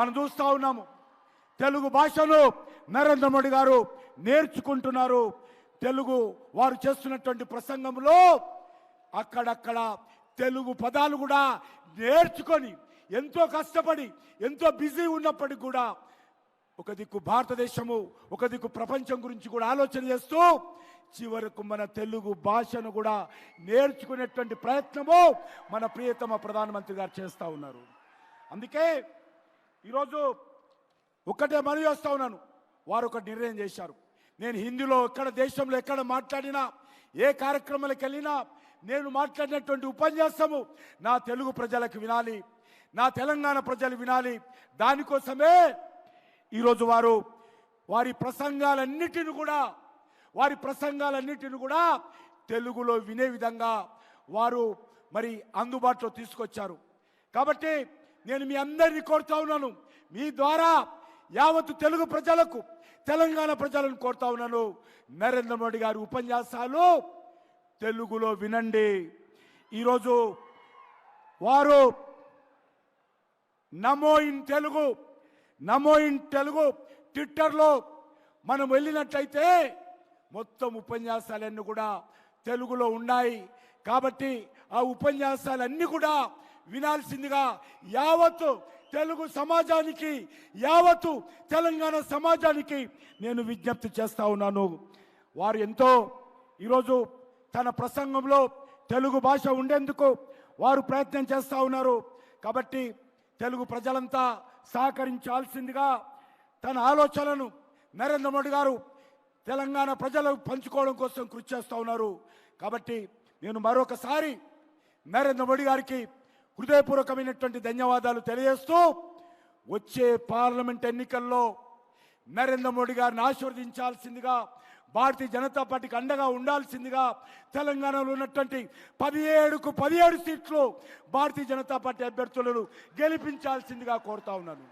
మనం చూస్తూ ఉన్నాము. తెలుగు భాషను నరేంద్ర మోడీ గారు నేర్చుకుంటున్నారు. తెలుగు వారు చేస్తున్నటువంటి ప్రసంగంలో అక్కడక్కడ తెలుగు పదాలు కూడా నేర్చుకొని ఎంతో కష్టపడి ఎంతో బిజీ ఉన్నప్పటికీ కూడా ఒక దిక్కు భారతదేశము, ఒక దిక్కు ప్రపంచం గురించి కూడా ఆలోచన చేస్తూ చివరకు మన తెలుగు భాషను కూడా నేర్చుకునేటువంటి ప్రయత్నము మన ప్రియతమ ప్రధానమంత్రి గారు చేస్తూ ఉన్నారు. అందుకే ఈరోజు ఒక్కటే మనవి చేస్తూ ఉన్నాను. వారు ఒక నిర్ణయం చేశారు. నేను హిందీలో ఎక్కడ దేశంలో ఎక్కడ మాట్లాడినా, ఏ కార్యక్రమాలకు వెళ్ళినా నేను మాట్లాడినటువంటి ఉపన్యాసము నా తెలుగు ప్రజలకు వినాలి, నా తెలంగాణ ప్రజలు వినాలి. దానికోసమే ఈరోజు వారి ప్రసంగాలన్నిటిని కూడా తెలుగులో వినే విధంగా వారు మరి అందుబాటులో తీసుకొచ్చారు. కాబట్టి నేను మీ అందరినీ కోరుతా ఉన్నాను, మీ ద్వారా యావత్తు తెలుగు ప్రజలకు, తెలంగాణ ప్రజలను కోరుతా ఉన్నాను, నరేంద్ర మోడీ గారి ఉపన్యాసాలు తెలుగులో వినండి. ఈరోజు వారు నమో ఇన్ తెలుగు ట్విట్టర్లో మనం వెళ్ళినట్లయితే మొత్తం ఉపన్యాసాలన్నీ కూడా తెలుగులో ఉన్నాయి. కాబట్టి ఆ ఉపన్యాసాలన్నీ కూడా వినాల్సిందిగా యావత్తు తెలుగు సమాజానికి, యావత్తు తెలంగాణ సమాజానికి నేను విజ్ఞప్తి చేస్తా ఉన్నాను. వారు ఎంతో ఈరోజు తన ప్రసంగంలో తెలుగు భాష ఉండేందుకు వారు ప్రయత్నం చేస్తూ ఉన్నారు. కాబట్టి తెలుగు ప్రజలంతా సహకరించాల్సిందిగా తన ఆలోచనలను నరేంద్ర మోడీ గారు తెలంగాణ ప్రజలకు పంచుకోవడం కోసం కృషి చేస్తూ ఉన్నారు. కాబట్టి నేను మరొకసారి నరేంద్ర మోడీ గారికి హృదయపూర్వకమైనటువంటి ధన్యవాదాలు తెలియజేస్తూ వచ్చే పార్లమెంట్ ఎన్నికల్లో నరేంద్ర మోడీ గారిని ఆశీర్వదించాల్సిందిగా, భారతీయ జనతా పార్టీకి అండగా ఉండాల్సిందిగా, తెలంగాణలో ఉన్నటువంటి 17కు 17 సీట్లు భారతీయ జనతా పార్టీ అభ్యర్థులను గెలిపించాల్సిందిగా కోరుతా ఉన్నాను.